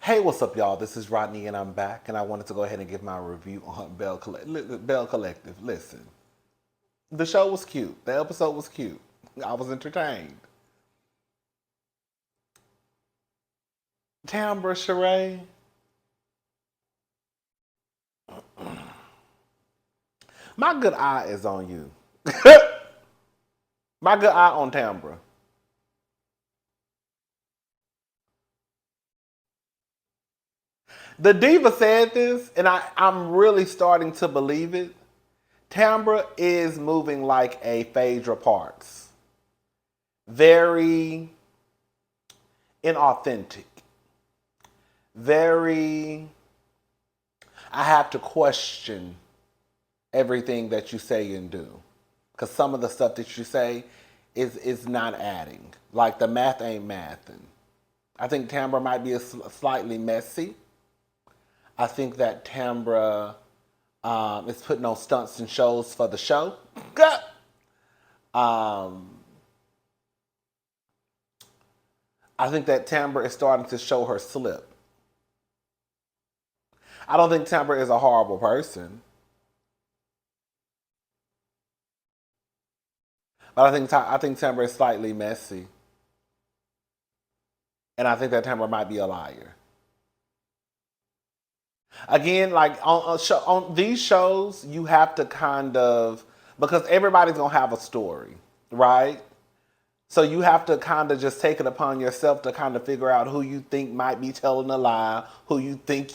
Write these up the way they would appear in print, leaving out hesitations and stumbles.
Hey, what's up, y'all? This is Rodney, and I'm back, and I wanted to go ahead and give my review on Belle Collective. Listen, the show was cute. The episode was cute. I was entertained. Tambra Sheree, my good eye is on you. My good eye on Tambra. The diva said this, and I'm really starting to believe it. Tambra is moving like a Phaedra Parks. Very inauthentic. Very, I have to question everything that you say and do. Because some of the stuff that you say is not adding. Like the math ain't mathing. I think Tambra might be slightly messy. I think that Tambra is putting on stunts and shows for the show. um, I think that Tambra is starting to show her slip. I don't think Tambra is a horrible person, but I think Tambra is slightly messy, and I think that Tambra might be a liar. Again, like on these shows, you have to kind of, because everybody's gonna have a story, right? So you have to kind of just take it upon yourself to kind of figure out who you think might be telling a lie, who you think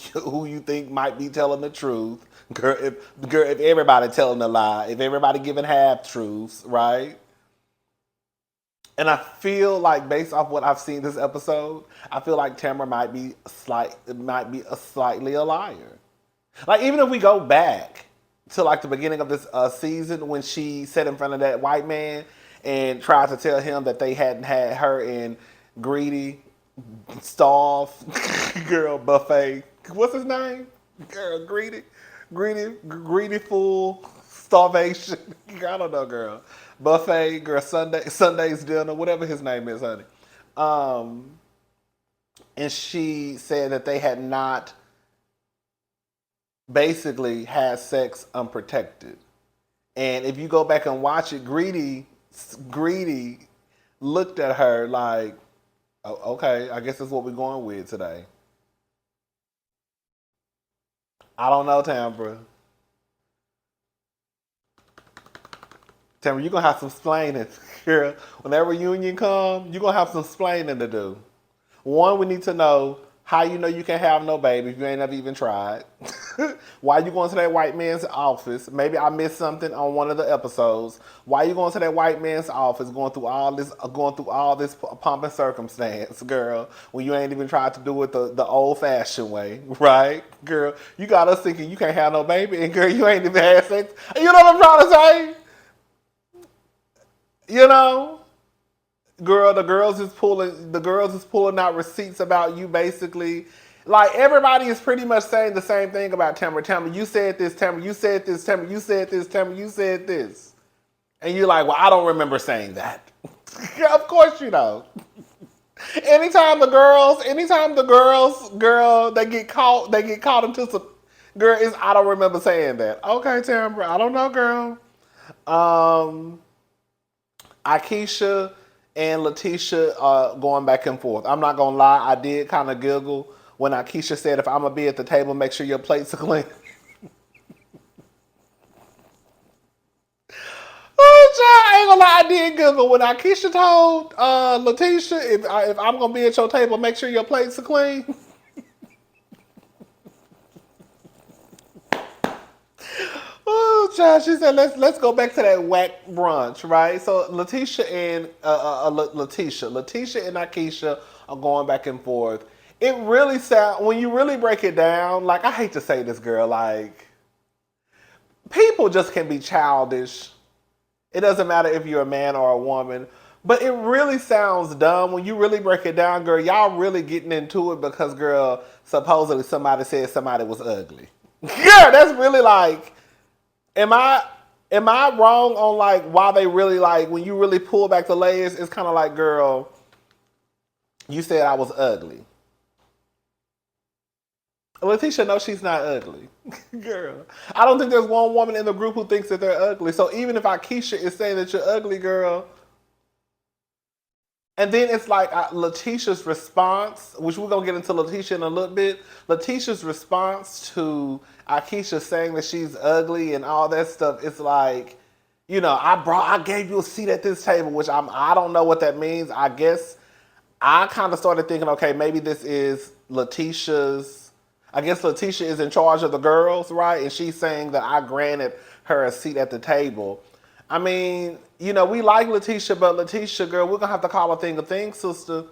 might be telling the truth. Girl, if everybody telling a lie, if everybody giving half truths, right? And I feel like based off what I've seen this episode, I feel like Tamara might be a slightly a liar. Like even if we go back to like the beginning of this season when she sat in front of that white man and tried to tell him that they hadn't had her in greedy, starved, girl buffet. What's his name? Girl, greedy fool, starvation. I don't know, girl. Buffet, girl, Sunday's dinner, whatever his name is, honey. Um, and she said that they had not basically had sex unprotected. And if you go back and watch it, Greedy looked at her like, oh, okay, I guess that's what we're going with today. I don't know, Tambra. Tambra, you're gonna have some splaining, girl. When that reunion come, you're gonna have some splaining to do. One, we need to know how you know you can't have no baby if you ain't never even tried. Why you going to that white man's office? Maybe I missed something on one of the episodes. Why you going to that white man's office going through all this pomp and circumstance, girl, when you ain't even tried to do it the old fashioned way, right? Girl, you got us thinking you can't have no baby, and girl, you ain't even had sex. You know what I'm trying to say? You know? Girl, the girls is pulling out receipts about you basically. Like everybody is pretty much saying the same thing about Tamara. Tamara, you said this, Tamara, you said this, Tamara, you said this, Tamara, you said this. And you're like, well, I don't remember saying that. Of course you don't. Anytime the girls, girl, they get caught into some girl is I don't remember saying that. Okay, Tamara, I don't know, girl. Um Akeisha and Letitia going back and forth. I'm not gonna lie, I did kind of giggle when Akeisha said, "If I'm gonna be at the table, make sure your plates are clean." Oh, child, I ain't gonna lie, I did giggle when Akeisha told Letitia, if I'm gonna be at your table, make sure your plates are clean." Oh, child, she said, let's go back to that whack brunch, right? So Letitia and Akeisha are going back and forth. It really sound when you really break it down. Like I hate to say this, girl, like people just can be childish. It doesn't matter if you're a man or a woman. But it really sounds dumb when you really break it down, girl. Y'all really getting into it because, girl, supposedly somebody said somebody was ugly. Girl, that's really like, am I am I wrong on like why they really like when you really pull back the layers? It's kind of like, girl, you said I was ugly. Letitia knows she's not ugly. Girl. I don't think there's one woman in the group who thinks that they're ugly. So even if Akeisha is saying that you're ugly, girl, and then it's like Letitia's response, which we're going to get into Letitia in a little bit. Letitia's response to Akeisha saying that she's ugly and all that stuff, it's like, I gave you a seat at this table, which I don't know what that means. I guess I kind of started thinking, okay, maybe this is I guess Letitia is in charge of the girls, right? And she's saying that I granted her a seat at the table. I mean, we like Letitia, but Letitia, girl, we're going to have to call a thing, sister.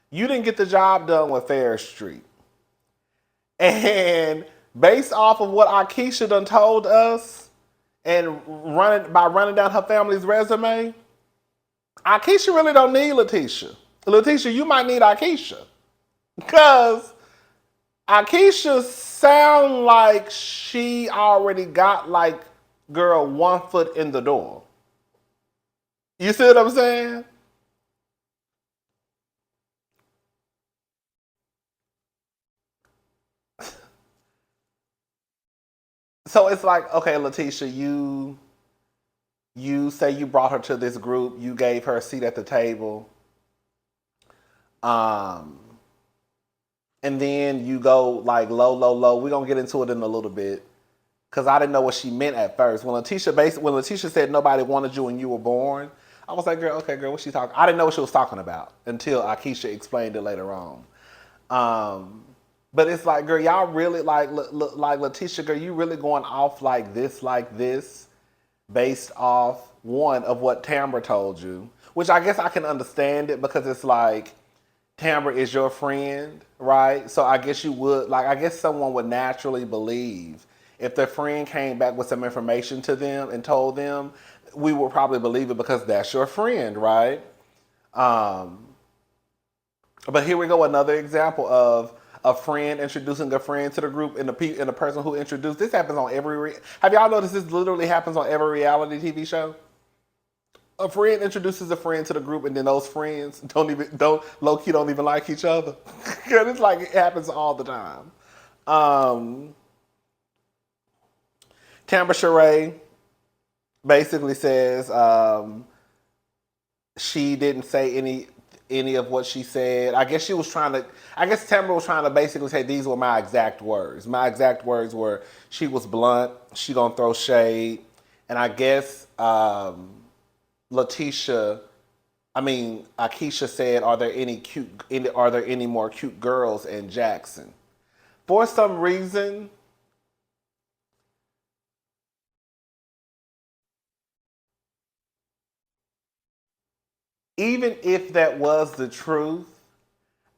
You didn't get the job done with Fair Street. And based off of what Akeisha done told us and running down her family's resume, Akeisha really don't need Letitia. Letitia, you might need Akeisha. Because Akeisha sound like she already got, like, girl, 1 foot in the door. You see what I'm saying? So it's like, okay, Letitia, you say you brought her to this group, you gave her a seat at the table. And then you go like low, low, low. We're gonna get into it in a little bit. Cause I didn't know what she meant at first. When Letitia said nobody wanted you when you were born, I was like, girl, okay, girl, what's she talking? I didn't know what she was talking about until Akeisha explained it later on. But it's like, girl, y'all really like Letitia, girl, you really going off like this, based off one of what Tambra told you, which I guess I can understand it because it's like Tambra is your friend, right? So I guess I guess someone would naturally believe if their friend came back with some information to them and told them, we would probably believe it because that's your friend, right? But here we go, another example of a friend introducing a friend to the group, and the person who introduced this happens on have y'all noticed this literally happens on every reality TV show? A friend introduces a friend to the group, and then those friends low key don't even like each other. It's like it happens all the time. Tambra Sheree basically says she didn't say any of what she said. I guess Tambra was trying to basically say these were my exact words. My exact words were she was blunt, she gonna throw shade, and I guess Akeisha said, are there any more cute girls in Jackson? For some reason, even if that was the truth,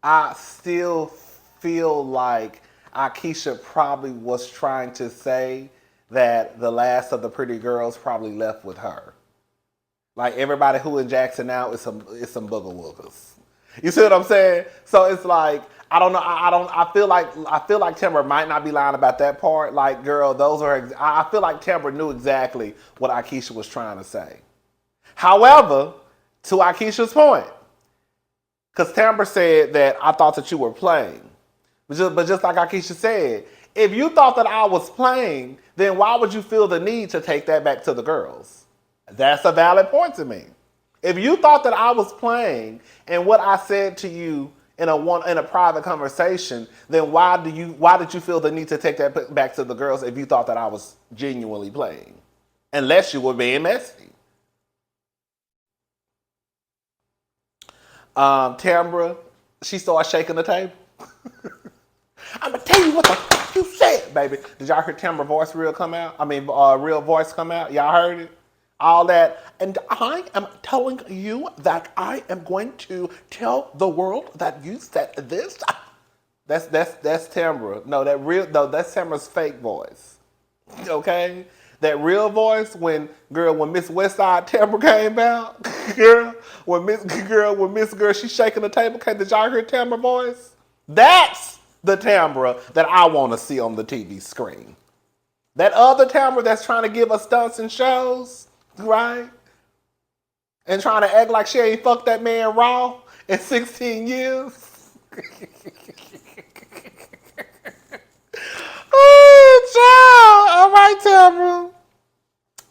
I still feel like Akeisha probably was trying to say that the last of the pretty girls probably left with her. Like everybody who in Jackson now is some booger woogers. You see what I'm saying? So it's like I don't know. I feel like Tambra might not be lying about that part. Like, girl, I feel like Tambra knew exactly what Akeisha was trying to say. However, to Akeisha's point, because Tambra said that I thought that you were playing, but just like Akeisha said, if you thought that I was playing, then why would you feel the need to take that back to the girls? That's a valid point to me. If you thought that I was playing and what I said to you in a private conversation, then why did you feel the need to take that back to the girls if you thought that I was genuinely playing? Unless you were being messy. Tambra, she started shaking the table. I'm gonna tell you what the fuck you said, baby. Did y'all hear Tamra voice real voice come out? Y'all heard it? All that. And I am telling you that I am going to tell the world that you said this. That's Tambra. No, that's Tamra's fake voice. Okay? That real voice when Miss Westside Tambra came out, when Miss Girl, she's shaking the table. Okay, did y'all hear Tambra voice? That's the Tambra that I want to see on the TV screen. That other Tambra that's trying to give us stunts and shows, right? And trying to act like she ain't fucked that man raw in 16 years. right, Tamra.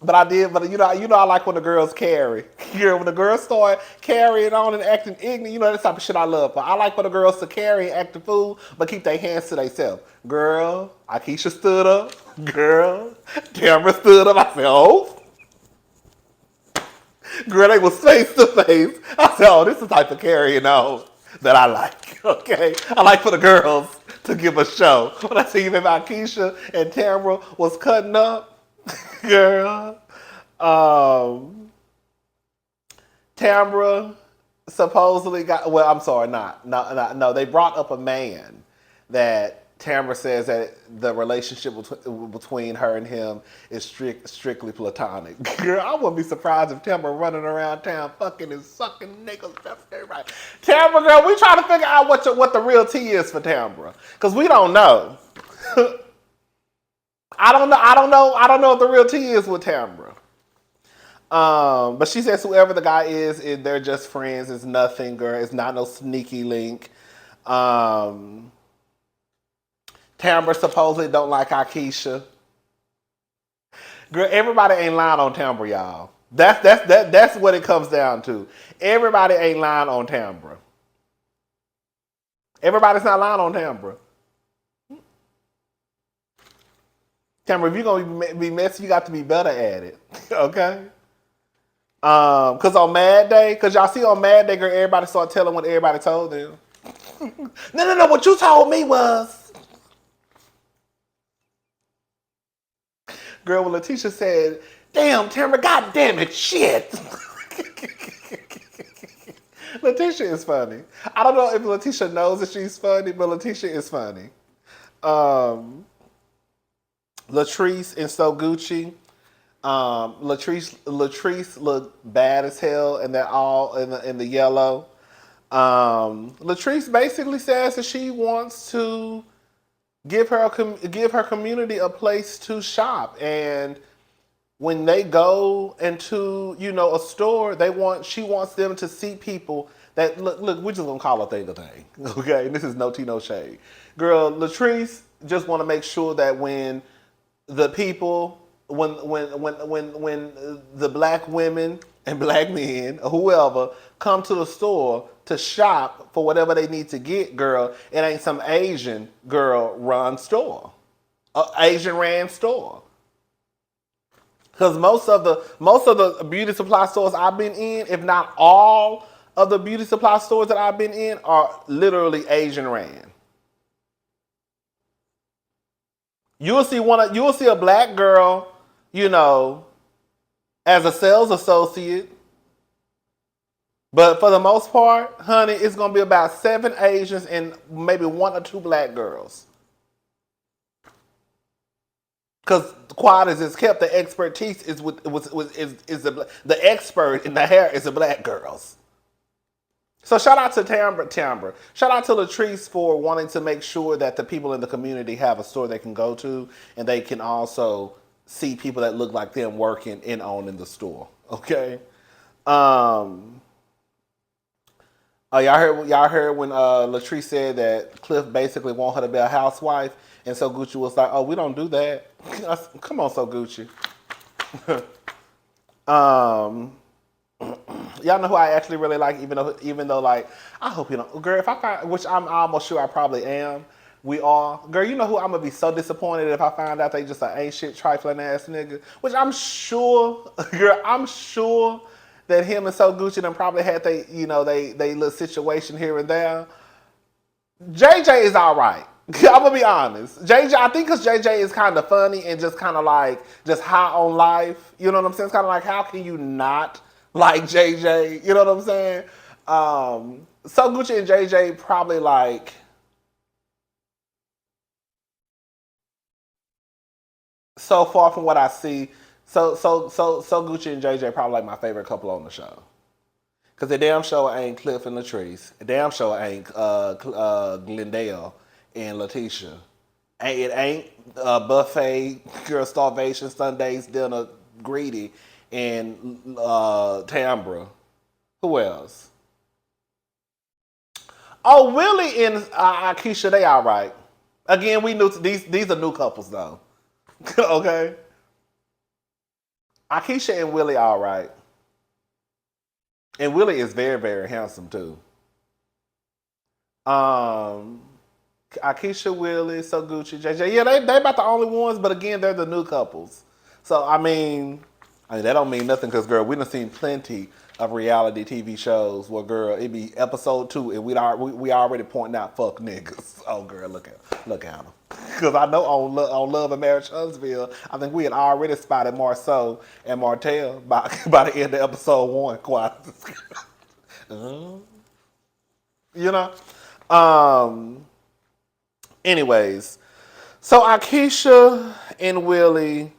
But I did, but I like when the girls carry. When the girls start carrying on and acting ignorant, that type of shit I love. But I like for the girls to carry and act the fool, but keep their hands to themselves. Girl, Akeisha stood up. Girl, Tamara stood up. I said, oh. Girl, they was face to face. I said, oh, this is the type of carrying on that I like. Okay? I like for the girls to give a show. When I see that Akeisha and Tamara was cutting up, girl, Tamara supposedly got, well, I'm sorry, no, they brought up a man that Tamara says that the relationship between her and him is strictly platonic. Girl, I wouldn't be surprised if Tamara running around town fucking and sucking niggas. That's right. Tamara, girl, we trying to figure out what the real tea is for Tamara, because we don't know. I don't know if the real tea is with Tamara. But she says whoever the guy is, they're just friends. It's nothing, girl. It's not no sneaky link. Tamara supposedly don't like Akeisha. Girl, everybody ain't lying on Tamara, y'all. That's what it comes down to. Everybody ain't lying on Tamara. Everybody's not lying on Tamara. Tamara, if you're gonna be messy, you got to be better at it. Okay? Cause on Mad Day, cause y'all see on Mad Day, girl, everybody start telling what everybody told them. No, what you told me was. Girl, when Letitia said, damn, Tamara, god damn it, shit. Letitia is funny. I don't know if Letitia knows that she's funny, but Letitia is funny. Latrice and So Gucci. Latrice looked bad as hell, and they're all in the yellow. Latrice basically says that she wants to give her community a place to shop, and when they go into a store, she wants them to see people that look. We're just gonna call a thing a thing, okay? This is no tea, no shade, girl. Latrice just want to make sure that when the people, when the black women and black men or whoever come to the store to shop for whatever they need to get, girl, it ain't some Asian girl run store, Asian ran store. Because most of the beauty supply stores I've been in, if not all of the beauty supply stores that I've been in, are literally Asian ran. You'll see a black girl, as a sales associate. But for the most part, honey, it's going to be about 7 Asians and maybe 1 or 2 black girls. Because quiet as it's kept, the expertise is the expert in the hair is the black girls. So shout out to Tamra. Shout out to Latrice for wanting to make sure that the people in the community have a store they can go to, and they can also see people that look like them working and owning the store. Okay. Y'all heard when Latrice said that Cliff basically want her to be a housewife, and So Gucci was like, "Oh, we don't do that." Come on, So Gucci. Y'all know who I actually really like, even though like I hope you don't, girl. If I find, which I'm almost sure I probably am, we all, girl. You know who I'm gonna be so disappointed if I find out they just an ain't shit trifling ass nigga. Which I'm sure, girl. I'm sure that him and So Gucci done probably had they little situation here and there. JJ is all right. I'm gonna be honest. JJ, I think because JJ is kind of funny and just kind of like just high on life. You know what I'm saying? It's kind of like, how can you not like JJ? You know what I'm saying? So Gucci and JJ probably like so far from what I see. So Gucci and JJ probably like my favorite couple on the show. Cause the damn show ain't Cliff and Latrice. The damn show ain't Glendale and Letitia. It ain't Buffet, Girl Starvation, Sundays Dinner, Greedy, and Tambra. Who else? Oh, Willie and Akeisha, they all right. Again, we knew these are new couples though. Okay. Akeisha and Willie, all right. And Willie is very, very handsome too. Um, Akeisha, Willie, So Gucci, JJ. Yeah, they about the only ones, but again, they're the new couples. So I mean that don't mean nothing because girl, we done seen plenty of reality TV shows where girl it be episode 2 and we already pointing out fuck niggas. Oh girl, look at them. Because I know on Love and Marriage Huntsville, I think we had already spotted Marceau and Martell by the end of episode 1. Quite. You know. Um. Anyways, so Akeisha and Willie,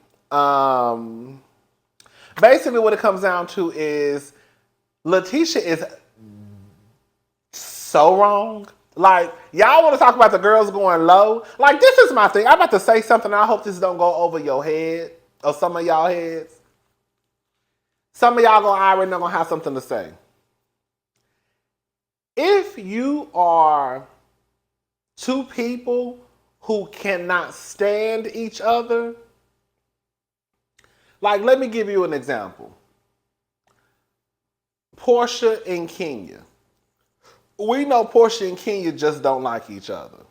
basically what it comes down to is Letitia is so wrong. Like, y'all want to talk about the girls going low? Like, this is my thing. I'm about to say something. I hope this don't go over your head or some of y'all heads. Some of y'all already know gonna have something to say. If you are two people who cannot stand each other, like, let me give you an example. Portia and Kenya. We know Portia and Kenya just don't like each other.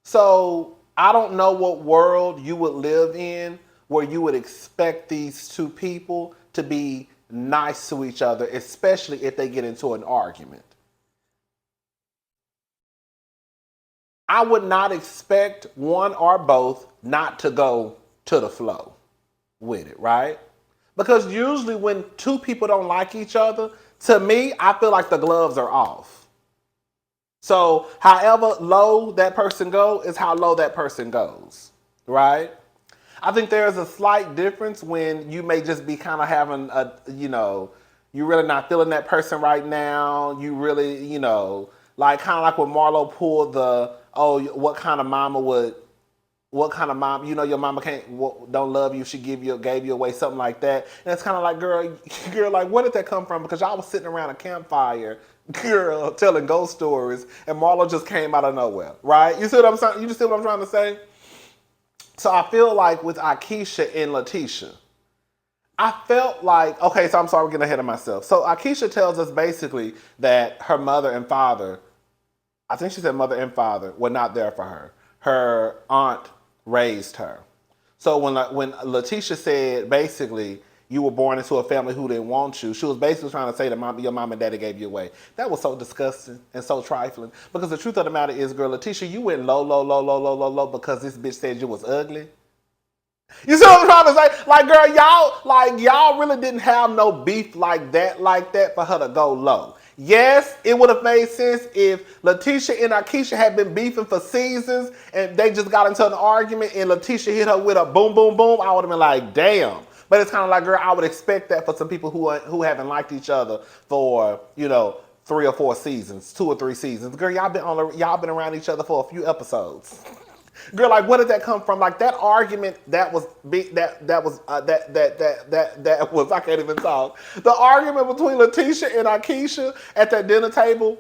So I don't know what world you would live in where you would expect these two people to be nice to each other, especially if they get into an argument. I would not expect one or both not to go to the flow with it, right? Because usually when two people don't like each other, to me, I feel like the gloves are off. So however low that person goes is how low that person goes, right? I think there's a slight difference when you may just be kind of having you're really not feeling that person right now. You really, like kind of like when Marlo pulled what kind of mom, your mama don't love you, she gave you away, something like that. And it's kind of like, girl, like, where did that come from? Because y'all was sitting around a campfire, girl, telling ghost stories, and Marlo just came out of nowhere, right? You see what I'm saying? You just see what I'm trying to say? So I feel like with Akeisha and Letitia, I felt like, okay, so I'm sorry, we're getting ahead of myself. So Akeisha tells us basically that her mother and father, I think she said mother and father, were not there for her. Her aunt raised her. So when Letitia said basically you were born into a family who didn't want you, she was basically trying to say that your mom and daddy gave you away. That was so disgusting and so trifling. Because the truth of the matter is, girl, Letitia, you went low because this bitch said you was ugly. You see what I'm trying to say? Like, girl, y'all really didn't have no beef like that for her to go low. Yes, it would have made sense if Letitia and Akeisha had been beefing for seasons and they just got into an argument and Letitia hit her with a boom, boom, boom. I would have been like, damn. But it's kind of like, girl, I would expect that for some people who haven't liked each other for, 3 or 4 seasons, 2 or 3 seasons. Girl, y'all been around each other for a few episodes. Girl, like, where did that come from? Like, that argument that was I can't even talk. The argument between Letitia and Akeisha at that dinner table,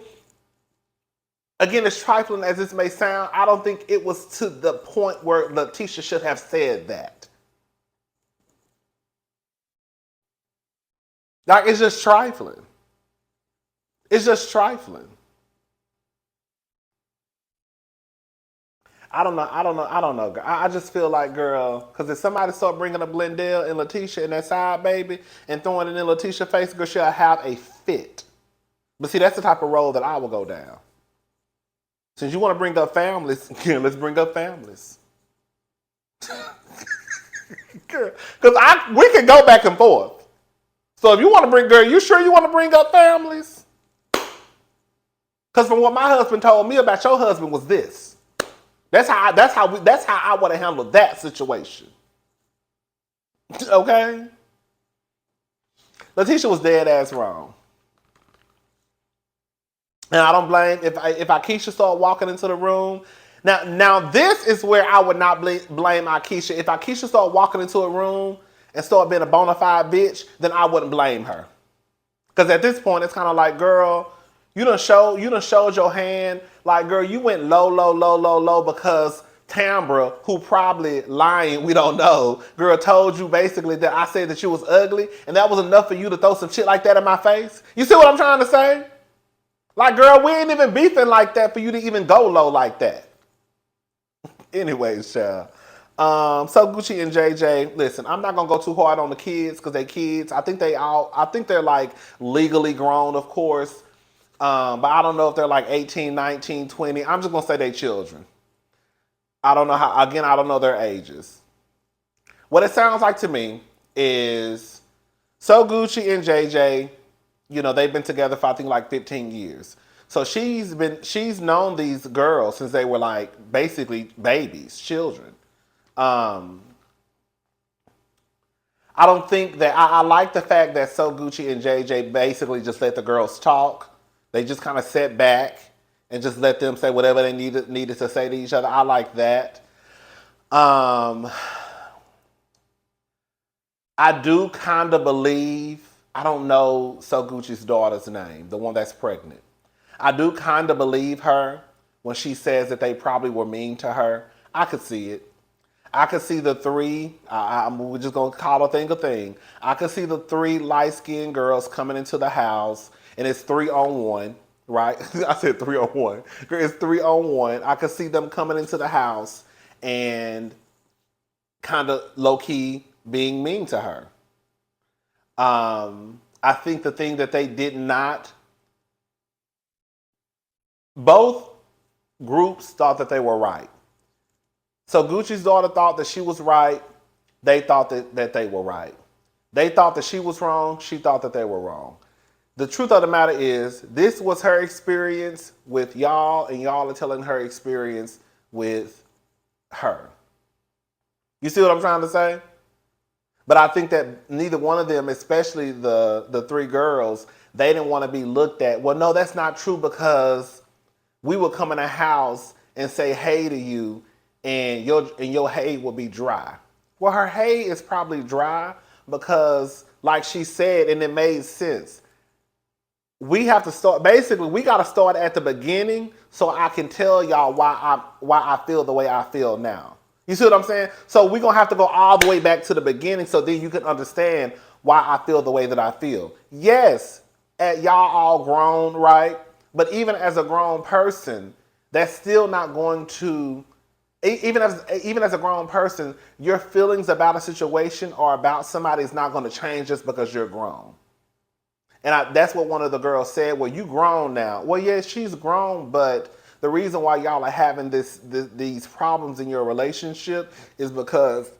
again, as trifling as this may sound, I don't think it was to the point where Letitia should have said that. Like, it's just trifling. It's just trifling. I don't know, girl. I just feel like, girl, because if somebody start bringing up Glendale and Letitia and that side baby and throwing it in Letitia's face, girl, she'll have a fit. But see, that's the type of role that I will go down. Since you want to bring up families, let's bring up families. Because we can go back and forth. So if you want to girl, you sure you want to bring up families? Because from what my husband told me about your husband was this. That's how I want to handle that situation. Okay? Letitia was dead ass wrong. And I don't blame if Akeisha started walking into the room. Now this is where I would not blame Akeisha. If Akeisha started walking into a room and started being a bona fide bitch, then I wouldn't blame her. Because at this point, it's kind of like, girl, you done showed your hand. Like, girl, you went low because Tambra, who probably lying, we don't know, girl, told you basically that I said that you was ugly, and that was enough for you to throw some shit like that in my face? You see what I'm trying to say? Like, girl, we ain't even beefing like that for you to even go low like that. Anyways, child. So Gucci and JJ, listen, I'm not gonna go too hard on the kids because they kids. I think they're like legally grown, of course. But I don't know if they're like 18, 19, 20. I'm just gonna say they children. I don't know I don't know their ages. What it sounds like to me is so Gucci and JJ, they've been together for I think like 15 years. So she's known these girls since they were like basically babies, children. Um, I don't think that I like the fact that So Gucci and JJ basically just let the girls talk. They just kind of sat back and just let them say whatever they needed to say to each other. I like that. I do kind of believe, I don't know So Gucci's daughter's name, the one that's pregnant. I do kind of believe her when she says that they probably were mean to her. I could see it. I could see the three, we're just going to call a thing. I could see the three light-skinned girls coming into the house, and it's 3-on-1, right? I said 3-on-1. It's 3-on-1. I could see them coming into the house and kind of low-key being mean to her. I think the thing that they did not, both groups thought that they were right. So Gucci's daughter thought that she was right. They thought that they were right. They thought that she was wrong. She thought that they were wrong. The truth of the matter is, this was her experience with y'all, and y'all are telling her experience with her. You see what I'm trying to say? But I think that neither one of them, especially the three girls, they didn't want to be looked at. Well, no, that's not true because we would come in a house and say hey to you, and your hay will be dry. Well, her hay is probably dry because, like she said, and it made sense. We have to start. Basically, we got to start at the beginning so I can tell y'all why I feel the way I feel now. You see what I'm saying? So we're gonna have to go all the way back to the beginning so then you can understand why I feel the way that I feel. Yes, y'all all grown, right? But even as a grown person, that's still not going to. Even as a grown person, your feelings about a situation or about somebody is not going to change just because you're grown. And that's what one of the girls said. Well, you grown now. Well, yeah, she's grown, but the reason why y'all are having these problems in your relationship is because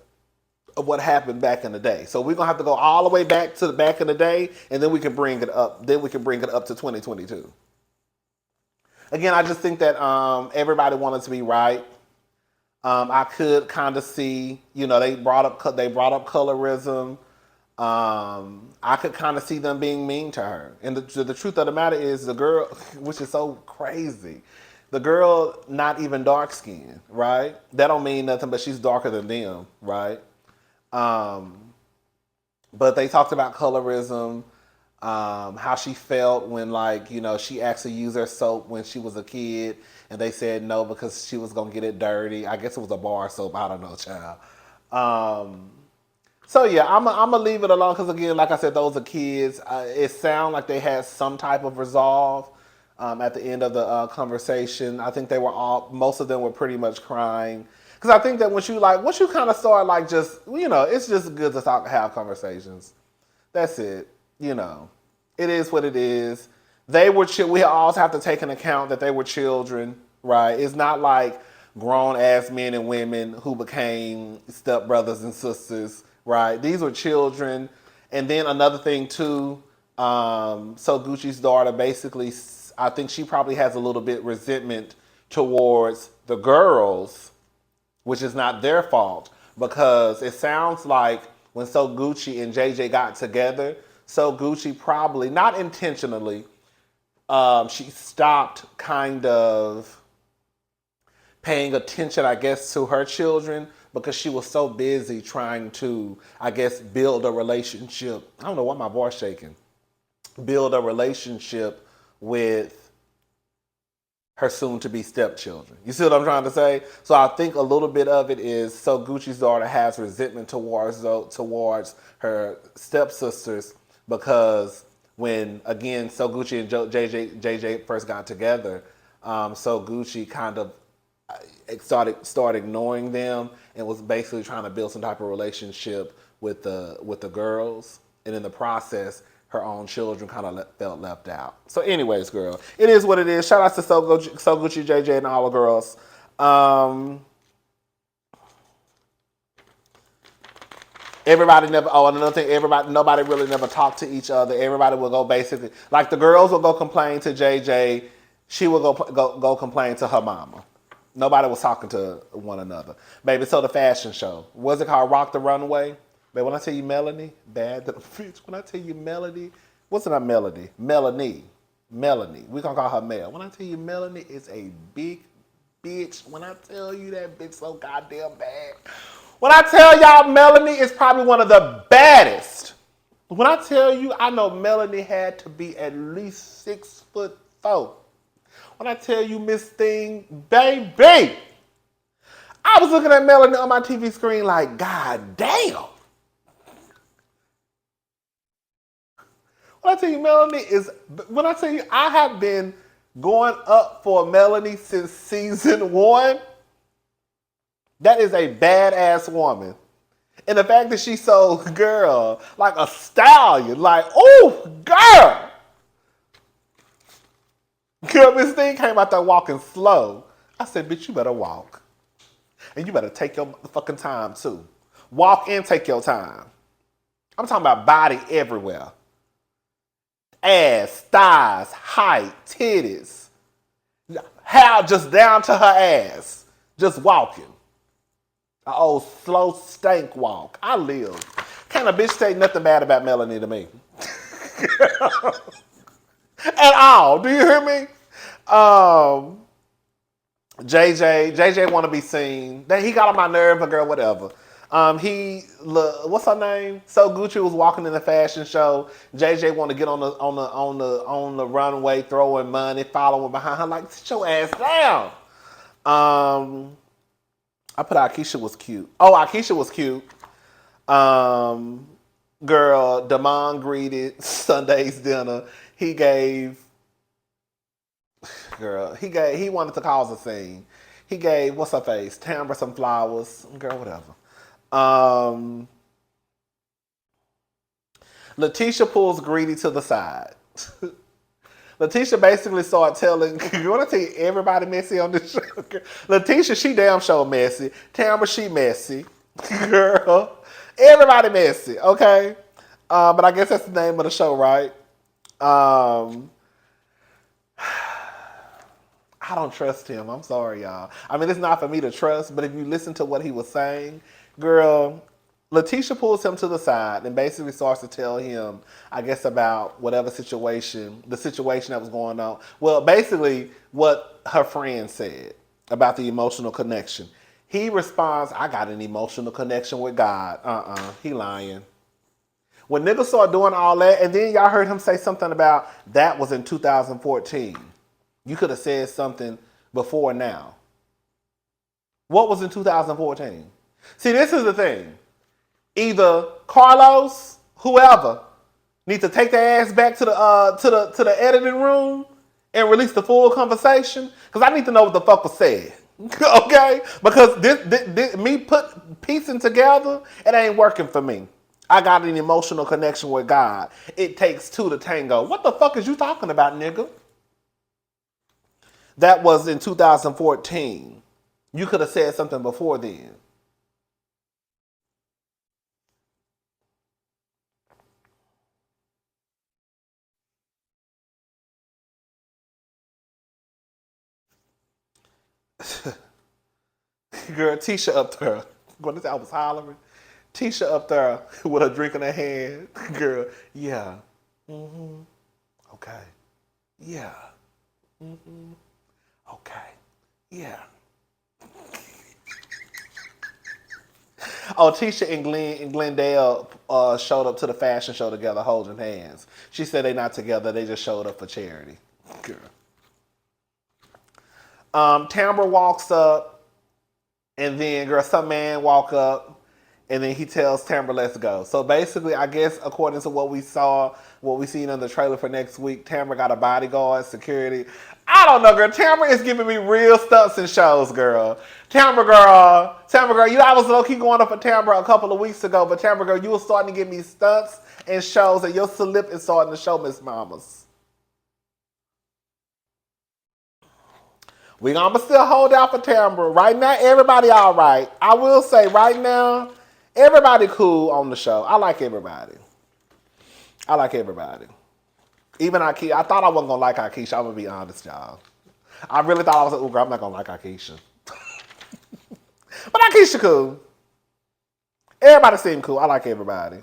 of what happened back in the day. So we're gonna have to go all the way back to the back in the day, and then we can bring it up. Then we can bring it up to 2022. Again, I just think that everybody wanted to be right. I could kind of see, they brought up colorism. I could kind of see them being mean to her. And the truth of the matter is, the girl, which is so crazy, the girl not even dark skinned, right? That don't mean nothing, but she's darker than them, right? But they talked about colorism, how she felt when, she actually used her soap when she was a kid, and they said no because she was gonna get it dirty. I guess it was a bar soap. I don't know, child. So yeah, I'm gonna leave it alone because, again, like I said, those are kids. It sounded like they had some type of resolve at the end of the conversation. I think most of them were pretty much crying. Because I think that once you kind of start it's just good to have conversations. That's it. It is what it is. They were. We always have to take into account that they were children, right? It's not like grown ass men and women who became stepbrothers and sisters, right? These were children. And then another thing too. So Gucci's daughter, basically, I think she probably has a little bit resentment towards the girls, which is not their fault, because it sounds like when So Gucci and JJ got together, So Gucci probably, not intentionally, she stopped kind of paying attention, I guess, to her children because she was so busy trying to, I guess, build a relationship. I don't know why my voice shaking. Build a relationship with her soon-to-be stepchildren. You see what I'm trying to say? So I think a little bit of it is so Gucci's daughter has resentment towards her stepsisters because when again So Gucci and JJ first got together, So Gucci kind of started ignoring them and was basically trying to build some type of relationship with the girls, and in the process her own children kind of felt left out. So anyways, girl, it is what it is. Shout out to So Gucci, JJ, and all the girls. Everybody never. Oh, and another thing. Nobody really never talked to each other. Everybody would go basically like the girls would go complain to JJ. She would go complain to her mama. Nobody was talking to one another, baby. So the fashion show, was it called Rock the Runway? But when I tell you Melanie, bad little bitch. When I tell you Melody, what's not Melody? Melanie. We gonna call her Mel. When I tell you Melanie is a big bitch. When I tell you that bitch so goddamn bad. When I tell y'all Melanie is probably one of the baddest. When I tell you, I know Melanie had to be at least 6'4". When I tell you Miss Thing, baby, I was looking at Melanie on my TV screen like, God damn. When I tell you, I have been going up for Melanie since season 1. That is a badass woman. And the fact that she's so, girl, like a stallion, like, ooh, girl. Girl, Miss Thing came out there walking slow. I said, bitch, you better walk. And you better take your fucking time, too. Walk and take your time. I'm talking about body everywhere. Ass, thighs, height, titties. Hair just down to her ass. Just walking. An old slow stank walk. I live. Can't a bitch say nothing bad about Melanie to me? At all. Do you hear me? JJ want to be seen. He got on my nerve, but girl, whatever. What's her name? So Gucci was walking in the fashion show. JJ want to get on the runway, throwing money, following behind her like, sit your ass down. I put Akeisha was cute. Oh, Akeisha was cute. Girl, Damon greeted Sunday's dinner. He wanted to cause a scene. He gave, what's her face? Tambra some flowers. Girl, whatever. Letitia pulls Greedy to the side. Letitia basically started telling, you want to tell you everybody messy on this show? Letitia, she damn sure messy. Tambra, she messy. Girl, everybody messy, okay? But I guess that's the name of the show, right? I don't trust him. I'm sorry, y'all. I mean, it's not for me to trust, but if you listen to what he was saying, girl, Letitia pulls him to the side and basically starts to tell him, I guess, about whatever situation, the situation that was going on. Well, basically what her friend said about the emotional connection. He responds, I got an emotional connection with God. He lying. When niggas start doing all that, and then y'all heard him say something about that was in 2014. You could have said something before now. What was in 2014? See, this is the thing. Either Carlos, whoever, needs to take their ass back to the editing room and release the full conversation, because I need to know what the fuck was said. Okay? Because this me piecing together, it ain't working for me. I got an emotional connection with God. It takes two to tango. What the fuck is you talking about, nigga? That was in 2014. You could have said something before then. Girl, Tisha up there. When I was hollering, Tisha up there with a drink in her hand. Girl, yeah. Mm-hmm. Okay. Yeah. Mm-hmm. Okay. Yeah. Oh, Tisha and Glendale showed up to the fashion show together holding hands. She said they're not together. They just showed up for charity. Girl. Tamra walks up, and then girl, some man walk up, and then he tells Tamra, "Let's go." So basically, I guess according to what we saw, what we seen in the trailer for next week, Tamra got a bodyguard, security. I don't know, girl. Tamra is giving me real stunts and shows, girl. Tamra, girl. You know, I was low key going up for Tamra a couple of weeks ago, but Tamra, girl, you were starting to give me stunts and shows, and your slip is starting to show, Miss Mamas. We gonna still hold out for Tamra. Right now, everybody all right. I will say right now, everybody cool on the show. I like everybody. I like everybody. Even Akeisha. I thought I wasn't gonna like Akeisha. I'm gonna be honest, y'all. I really thought I was like, oh girl, I'm not gonna like Akeisha. But Akeisha cool. Everybody seem cool. I like everybody.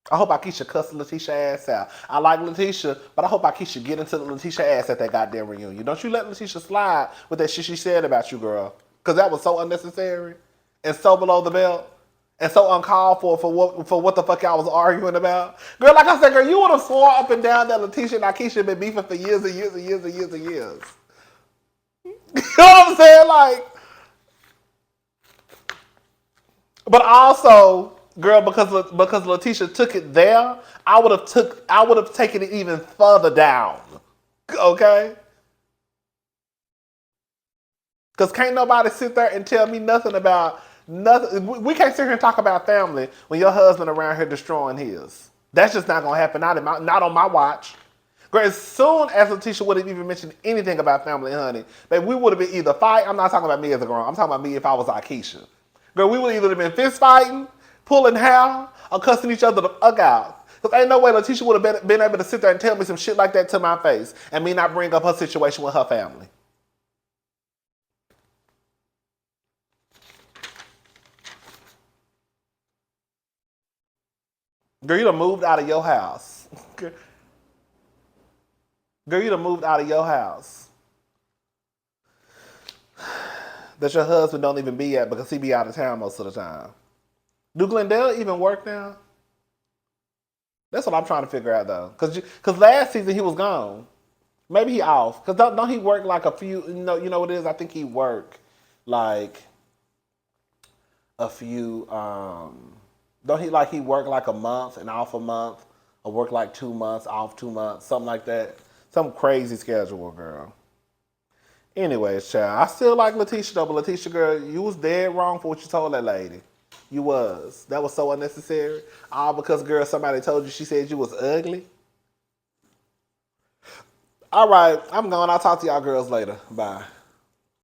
I hope Akeisha cuss Letitia ass out. I like Letitia, but I hope Akeisha get into the Letitia ass at that goddamn reunion. Don't you let Letitia slide with that shit she said about you, girl. Because that was so unnecessary and so below the belt and so uncalled for what the fuck y'all was arguing about. Girl, like I said, girl, you would have swore up and down that Letitia and Akeisha been beefing for years and years and years and years and years. You know what I'm saying? Like, but also, girl, because Letitia took it there, I would have taken it even further down. Okay? Because can't nobody sit there and tell me nothing about nothing. We can't sit here and talk about family when your husband around here destroying his. That's just not gonna happen. Not on my watch. Girl, as soon as Letitia would have even mentioned anything about family, honey, babe, we would have been either fight. I'm not talking about me as a girl. I'm talking about me if I was Akeisha. Girl, we would either have been fist fighting, pulling hair, or cussing each other the fuck out. Because ain't no way Letitia would have been able to sit there and tell me some shit like that to my face and me not bring up her situation with her family. Girl, you done moved out of your house. Girl, you done moved out of your house. That your husband don't even be at because he be out of town most of the time. Do Glendale even work now? That's what I'm trying to figure out though. Cause last season he was gone. Maybe he off. Cause don't he work like a few? You know what it is. I think he work like a few. Don't he like he work like a month and off a month, or work like 2 months off 2 months, something like that. Some crazy schedule, girl. Anyways, child, I still like Letitia though, but Letitia, girl, you was dead wrong for what you told that lady. You was. That was so unnecessary. All because, girl, somebody told you she said you was ugly. All right, I'm gone. I'll talk to y'all girls later. Bye.